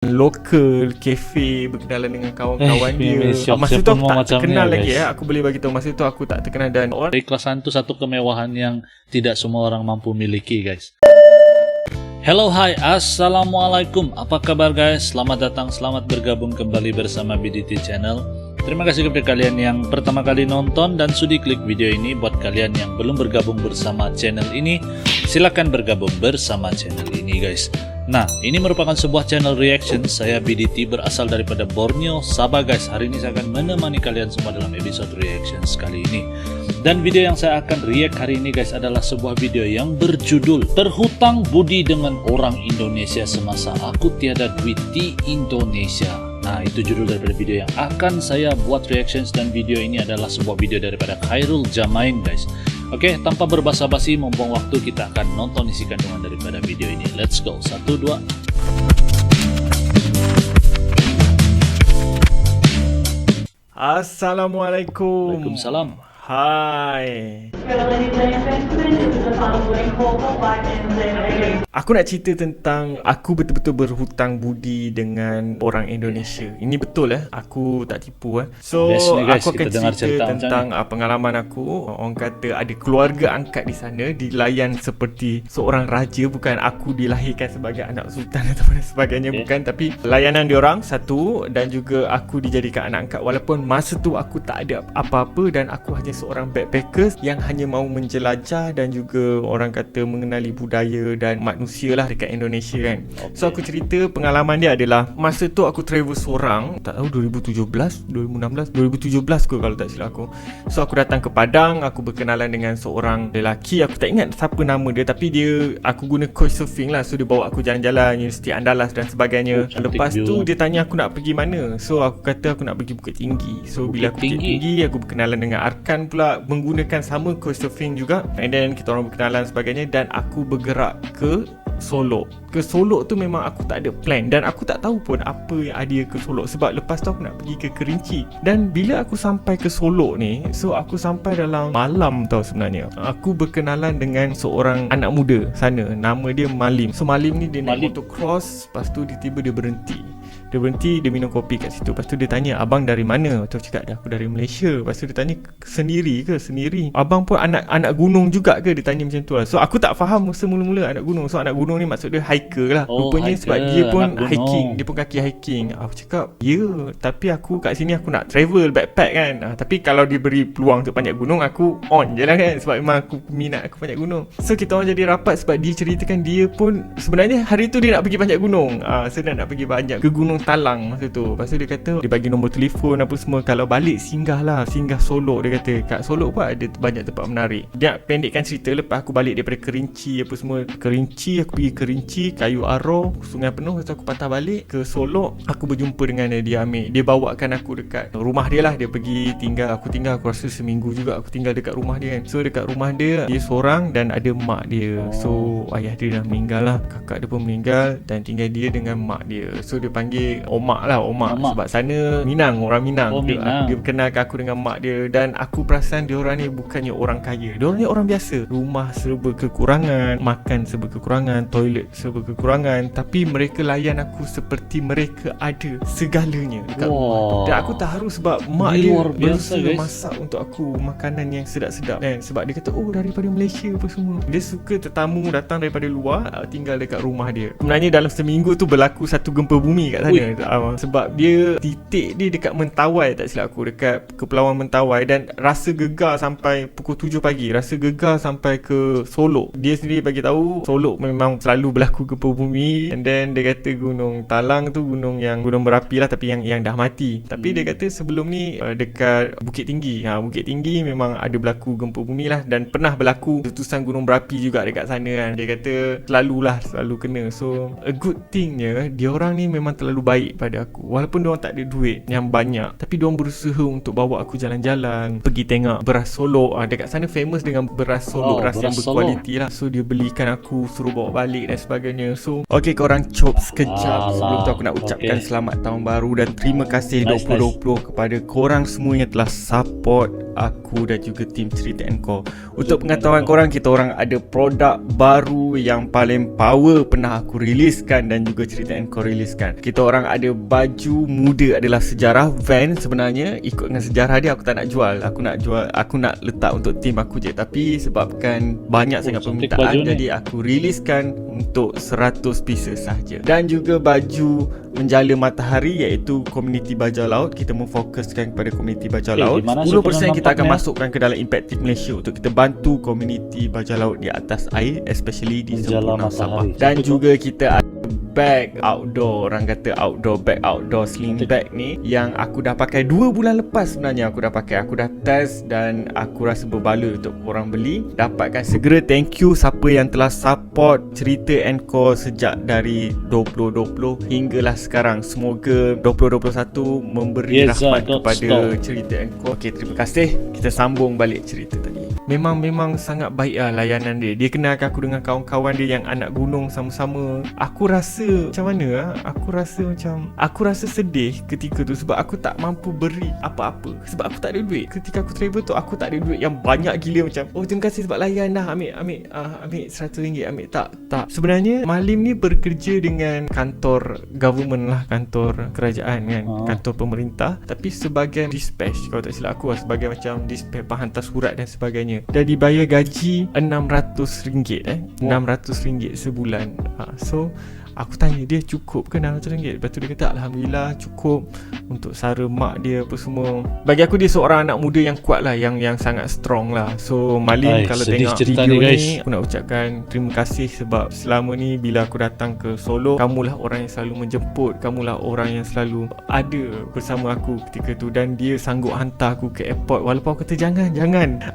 lokal, kafe, berkenalan dengan kawan-kawan dia. Masa tu aku tak terkenal lagi aku boleh bagi tahu masa tu aku tak terkenal dan orang keikhlasan itu satu kemewahan yang tidak semua orang mampu miliki, guys. Hello, hai, assalamualaikum. Apa kabar, guys? Selamat datang, selamat bergabung kembali bersama BDT Channel. Terima kasih kepada kalian yang pertama kali nonton dan sudi klik video ini. Buat kalian yang belum bergabung bersama channel ini, silakan bergabung bersama channel ini, guys. Nah, ini merupakan sebuah channel reaction. Saya BDT berasal daripada Borneo, Sabah, guys. Hari ini saya akan menemani kalian semua dalam episode reaction kali ini. Dan video yang saya akan react hari ini, guys, adalah sebuah video yang berjudul Terhutang Budi dengan Orang Indonesia Semasa Aku Tiada Duit di Indonesia. Nah, itu judul daripada video yang akan saya buat reactions, dan video ini adalah sebuah video daripada Khairul Jamain, guys. Oke, tanpa berbasa-basi, membuang waktu, kita akan nonton isi kandungan daripada video ini. Let's go. 1, 2. Assalamualaikum. Waalaikumsalam. Hai. Aku nak cerita tentang aku betul-betul berhutang budi dengan orang Indonesia. Ini betul aku tak tipu So guys, aku akan cerita tentang pengalaman aku. Orang kata ada keluarga angkat di sana, dilayan seperti seorang raja. Bukan aku dilahirkan sebagai anak sultan atau sebagainya, bukan. Tapi layanan diorang satu, dan juga aku dijadikan anak angkat. Walaupun masa tu aku tak ada apa-apa dan aku hanya seorang backpackers yang hanya mahu menjelajah dan juga orang kata mengenali budaya dan manusia lah dekat Indonesia, kan. So aku cerita pengalaman dia adalah masa tu aku travel seorang, tak tahu 2017, 2016, 2017 ke kalau tak silap aku. So aku datang ke Padang, aku berkenalan dengan seorang lelaki, aku tak ingat siapa nama dia, tapi dia, aku guna couchsurfing lah. So dia bawa aku jalan-jalan Universiti Andalas dan sebagainya. Lepas tu dia tanya aku nak pergi mana. So aku kata aku nak pergi Bukit Tinggi. So bila aku Bukit Tinggi, aku berkenalan dengan Arkan pula, menggunakan sama couchsurfing juga. And then kita orang berkenalan sebagainya, dan aku bergerak ke Solok. Ke Solok tu memang aku tak ada plan, dan aku tak tahu pun apa yang ada ke Solok, sebab lepas tu aku nak pergi ke Kerinci. Dan bila aku sampai ke Solok ni, so aku sampai dalam malam tau sebenarnya. Aku berkenalan dengan seorang anak muda sana, nama dia Malim. So Malim ni dia naik motocross, lepas tu dia tiba dia berhenti. Dia berhenti, dia minum kopi kat situ. Lepas tu dia tanya, abang dari mana? Lepas tu cakap, aku dari Malaysia. Lepas tu dia tanya, sendiri ke? Sendiri. Abang pun anak gunung juga ke? Dia tanya macam tu lah. So aku tak faham semula-mula anak gunung. So anak gunung ni maksud dia hiker lah. Rupanya hiker, sebab dia pun hiking, dia pun kaki hiking. Aku cakap, ya, tapi aku kat sini aku nak travel backpack, kan. Tapi kalau dia beri peluang untuk panjat gunung, aku on je lah, kan. Sebab memang aku minat aku panjat gunung. So kita orang jadi rapat sebab dia ceritakan dia pun sebenarnya hari tu dia nak pergi panjat gunung. So dia nak pergi panjat ke Gunung Talang masa tu. Lepas tu dia kata dia bagi nombor telefon apa semua, kalau balik singgah Solok. Dia kata kat Solok pun ada banyak tempat menarik. Dia pendekkan cerita, lepas aku balik daripada Kerinci apa semua, Kerinci aku pergi Kerinci, Kayu Aro, Sungai Penuh. Lepas tu aku patah balik ke Solok, aku berjumpa dengan dia, dia bawakan aku dekat rumah dia lah. Dia pergi tinggal, aku rasa seminggu juga aku tinggal dekat rumah dia, kan. So dekat rumah dia seorang dan ada mak dia. So ayah dia dah meninggal lah, kakak dia pun meninggal, dan tinggal dia dengan mak dia. So dia panggil Omak lah, Omak. Sebab sana Minang, orang Minang. Dia berkenalkan aku dengan mak dia, dan aku perasan diorang ni bukannya orang kaya. Diorang ni orang biasa. Rumah serba kekurangan, makan serba kekurangan, toilet serba kekurangan, tapi mereka layan aku seperti mereka ada segalanya dekat rumah tu. Dan aku terharu sebab mak dia berusaha masak untuk aku makanan yang sedap-sedap, kan. Sebab dia kata, oh daripada Malaysia apa semua. Dia suka tetamu datang daripada luar tinggal dekat rumah dia. Sebenarnya dalam seminggu tu berlaku satu gempa bumi kat sana. Sebab dia titik dia dekat Mentawai, tak silap aku, dekat Kepulauan Mentawai, dan rasa gegar sampai pukul 7 pagi, rasa gegar sampai ke Solok. Dia sendiri bagi tahu Solok memang selalu berlaku gempa bumi. And then dia kata Gunung Talang tu gunung berapi lah, tapi yang dah mati. Tapi dia kata sebelum ni dekat Bukit Tinggi, Bukit Tinggi memang ada berlaku gempa bumi lah, dan pernah berlaku letusan gunung berapi juga dekat sana, kan. Dia kata selalu kena. So a good thingnya diorang ni memang terlalu baik pada aku. Walaupun diorang tak ada duit yang banyak, tapi diorang berusaha untuk bawa aku jalan-jalan, pergi tengok beras Solok. Dekat sana famous dengan beras Solok, beras yang berkualiti lah. So dia belikan aku, suruh bawa balik dan sebagainya. So okay, korang cop sekejap. Sebelum tu aku nak ucapkan selamat tahun baru dan terima kasih 2020 kepada korang semua yang telah support aku dan juga tim Cerita Encore. Untuk pengetahuan korang, kita orang ada produk baru yang paling power pernah aku riliskan dan juga Cerita Encore riliskan. Kita orang ada baju Muda Adalah Sejarah van. Sebenarnya ikut dengan sejarah dia, aku tak nak jual. Aku nak letak untuk tim aku je. Tapi sebabkan banyak sangat permintaan, jadi aku riliskan untuk 100 pieces sahaja. Dan juga baju Menjala Matahari, iaitu komuniti bajau laut. Kita memfokuskan kepada komuniti bajau laut. 10% kita akan masukkan ke dalam Impact Tip Malaysia untuk kita bantu komuniti bajau laut di atas air, especially di Sempurna Sabah. Dan juga kita ada bag outdoor, orang kata outdoor bag, outdoor sling bag ni yang aku dah pakai 2 bulan lepas. Sebenarnya aku dah test dan aku rasa berbala untuk orang beli. Dapatkan segera. Thank you siapa yang telah support Cerita Encore sejak dari 2020 hinggalah sekarang. Semoga 2021 memberi rahmat kepada Cerita Encore. Okey, terima kasih. Kita sambung balik cerita tadi. Memang sangat baik lah layanan dia. Dia kenalkan aku dengan kawan-kawan dia yang anak gunung sama-sama. Aku rasa macam mana lah? Aku rasa sedih ketika tu sebab aku tak mampu beri apa-apa. Sebab aku tak ada duit. Ketika aku travel tu, aku tak ada duit yang banyak gila macam, oh terima kasih sebab layan dah, ambil RM100, ambil tak. Sebenarnya Malim ni bekerja dengan kantor government lah, kantor kerajaan kan, kantor pemerintah. Tapi sebagai dispatch, kalau tak silap aku lah, sebagai macam dispatch, penghantar surat dan sebagainya. Dan dibayar gaji RM600 RM600 sebulan. So aku tanya dia, cukup ke RM600? Lepas tu dia kata Alhamdulillah cukup untuk sara mak dia apa semua. Bagi aku dia seorang anak muda yang kuat lah, yang sangat strong lah. So Malim, kalau tengok video ni, aku nak ucapkan terima kasih sebab selama ni bila aku datang ke Solo, kamulah orang yang selalu menjemput, kamulah orang yang selalu ada bersama aku ketika tu. Dan dia sanggup hantar aku ke airport walaupun aku kata jangan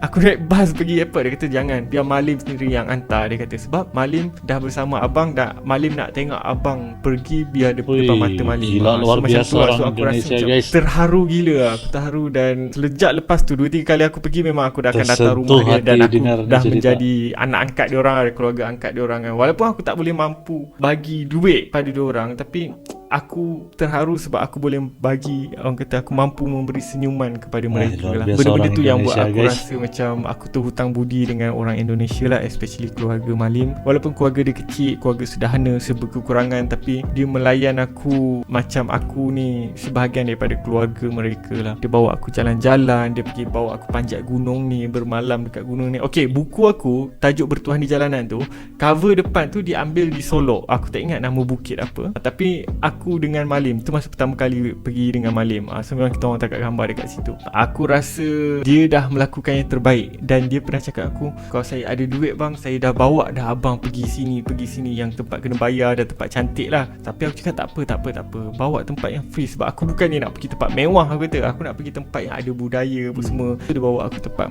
aku naik bas pergi airport. Dia kata jangan, biar Malim sendiri yang hantar. Dia kata sebab Malim dah bersama abang, dah Malim nak tengok abang pergi biar depan mata Malim. Luar biasa orang aku Indonesia, rasa guys. terharu gila lah. Aku terharu. Dan sejak lepas tu 2-3 kali aku pergi, memang aku dah akan datang rumah dia dan aku dah menjadi anak angkat dia orang, keluarga angkat dia orang kan. Walaupun aku tak boleh mampu bagi duit pada dia orang, tapi aku terharu sebab aku boleh bagi, orang kata aku mampu memberi senyuman kepada mereka lah. Benda-benda tu yang buat aku rasa macam aku terhutang budi dengan orang Indonesia lah, especially keluarga Malim. Walaupun keluarga dia kecil, keluarga sederhana, serba kekurangan, tapi dia melayan aku macam aku ni sebahagian daripada keluarga mereka lah. Dia bawa aku jalan-jalan, dia pergi bawa aku panjat gunung ni, bermalam dekat gunung ni. Okey, buku aku tajuk Bertuhan di Jalanan tu, cover depan tu diambil di Solok. Aku tak ingat nama bukit apa, tapi aku dengan Malim tu masa pertama kali pergi dengan Malim. So memang kita orang tangkap gambar dekat situ. Aku rasa dia dah melakukan yang terbaik. Dan dia pernah cakap aku, kalau saya ada duit bang, saya dah bawa dah abang pergi sini yang tempat kena bayar dan tempat cantik lah. Tapi aku cakap tak apa, bawa tempat yang free. Sebab aku bukannya nak pergi tempat mewah. Aku kata aku nak pergi tempat yang ada budaya apa semua. Dia bawa aku tempat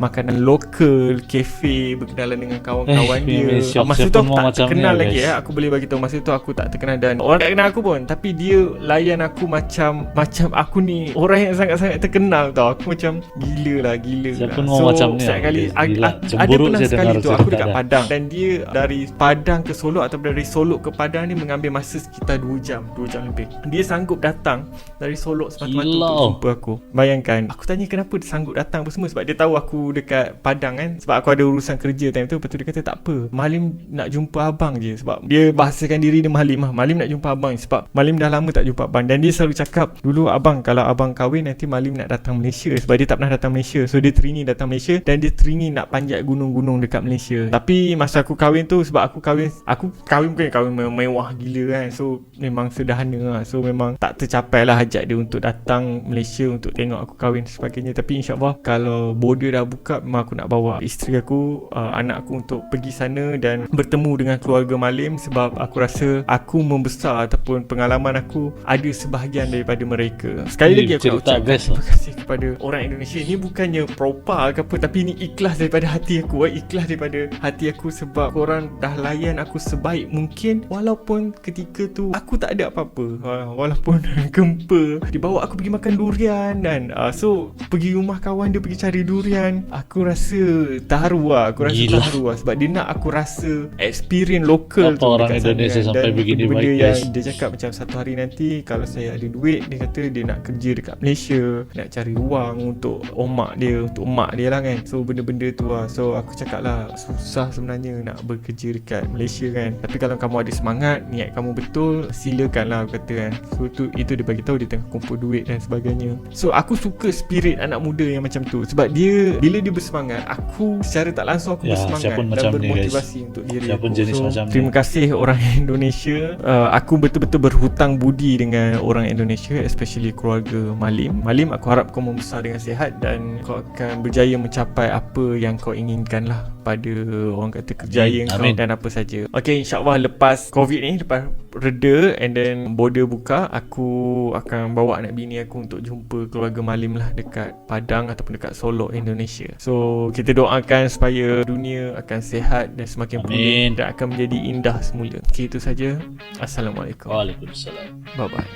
makanan lokal, kafe, berkenalan dengan kawan-kawan dia. Masa tu aku tak terkenal lagi ya. Aku boleh bagi tahu masa tu aku tak terkenal dan orang tak kenal aku pun, tapi dia layan aku macam aku ni orang yang sangat-sangat terkenal tau. Aku macam gila lah. Siapa So macam ni sekali ada cemburu pernah sekali tu aku dekat ada. Padang, dan dia dari Padang ke Solok atau dari Solok ke Padang ni mengambil masa sekitar 2 jam lebih. Dia sanggup datang dari Solok semata-mata untuk jumpa aku. Bayangkan, aku tanya kenapa dia sanggup datang apa semua, sebab dia tahu aku dekat Padang kan, sebab aku ada urusan kerja time tu. Lepas tu dia kata tak apa, Malim nak jumpa abang je. Sebab dia bahasakan diri dia Malim nak jumpa abang sebab Malim dah lama tak jumpa abang. Dan dia selalu cakap dulu, abang kalau abang kahwin nanti Malim nak datang Malaysia, sebab dia tak pernah datang Malaysia. So dia teringin datang Malaysia dan dia teringin nak panjat gunung-gunung dekat Malaysia. Tapi masa aku kahwin tu, sebab aku kahwin bukan kahwin mewah gila kan, so memang sederhana lah. So memang tak tercapai lah hajat dia untuk datang Malaysia untuk tengok aku kahwin sebagainya. Tapi insyaAllah kalau border dah buka, memang aku nak bawa isteri aku, anak aku untuk pergi sana dan bertemu dengan keluarga Malim. Sebab aku rasa aku membesar ataupun pengalaman aku ada sebahagian daripada mereka. Sekali lagi aku nak ucapkan terima kasih kepada orang Indonesia. Ini bukannya propa ke apa, tapi ini ikhlas daripada hati aku. Ikhlas daripada hati aku sebab korang dah layan aku sebaik mungkin. Walaupun ketika tu aku tak ada apa-apa, walaupun gempa, dibawa aku pergi makan durian dan so pergi rumah kawan dia pergi cari durian. Aku rasa terharu lah. Sebab dia nak aku rasa experience lokal tu orang dekat Indonesia sana, sampai dan begini benda baik, yang guys. dia cakap macam satu hari nanti kalau saya ada duit, dia kata dia nak kerja dekat Malaysia, nak cari wang untuk omak dia, untuk emak dia lah kan. So benda-benda tu lah. So aku cakap lah, susah sebenarnya nak bekerja dekat Malaysia kan. Tapi kalau kamu ada semangat, niat kamu betul, silakan lah aku kata kan. So itu dia bagi tahu dia tengah kumpul duit dan sebagainya. So aku suka spirit anak muda yang macam tu, sebab dia bila dia bersemangat, aku secara tak langsung aku bersemangat dan bermotivasi untuk diri aku. So terima kasih orang Indonesia. Aku betul-betul berhutang budi dengan orang Indonesia, especially keluarga Malim. Malim, aku harap kau membesar dengan sihat dan kau akan berjaya mencapai apa yang kau inginkan lah pada orang kata kerjaya kau dan apa saja. Okay, insyaAllah lepas COVID ni, lepas reda and then border buka, aku akan bawa anak bini aku untuk jumpa keluarga Malim lah dekat Padang ataupun dekat Solok, Indonesia. So kita doakan supaya dunia akan sihat dan semakin pulih dan akan menjadi indah semula. Okay, itu saja. Assalamualaikum. Waalaikumsalam. Bye bye.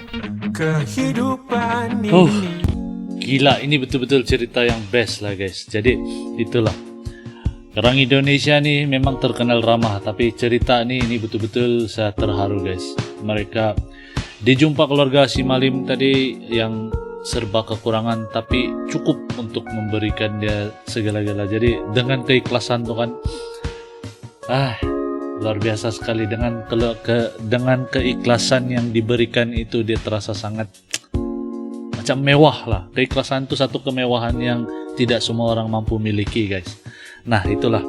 Kehidupan ini. Gila, ini betul-betul cerita yang best lah guys. Jadi itulah, orang Indonesia ni memang terkenal ramah, tapi cerita ni ini betul-betul saya terharu guys. Mereka dijumpa keluarga si Malim tadi yang serba kekurangan tapi cukup untuk memberikan dia segala-gala. Jadi dengan keikhlasan tu kan, luar biasa sekali. Dengan keikhlasan yang diberikan itu, dia terasa sangat macam mewah lah. Keikhlasan itu satu kemewahan yang tidak semua orang mampu miliki guys. Nah itulah.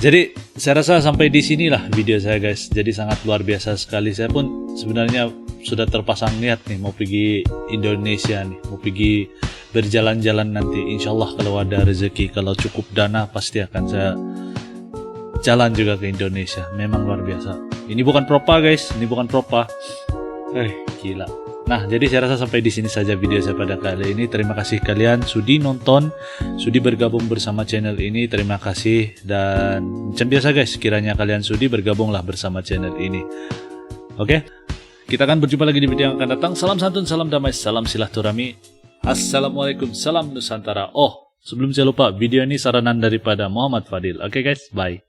Jadi saya rasa sampai di sinilah video saya guys. Jadi sangat luar biasa sekali. Saya pun sebenarnya sudah terpasang niat nih mau pergi Indonesia nih, mau pergi berjalan-jalan nanti. Insyaallah kalau ada rezeki, kalau cukup dana, pasti akan saya jalan juga ke Indonesia. Memang luar biasa. Ini bukan propa guys, ini bukan propa. Gila. Nah, jadi saya rasa sampai di sini saja video saya pada kali ini. Terima kasih kalian sudi nonton, sudi bergabung bersama channel ini. Terima kasih. Dan macam biasa guys, kiranya kalian sudi bergabunglah bersama channel ini. Oke? Kita akan berjumpa lagi di video yang akan datang. Salam santun, salam damai, salam silaturahmi. Assalamualaikum, salam Nusantara. Oh, sebelum saya lupa, video ini saranan daripada Muhammad Fadil. Oke guys, bye.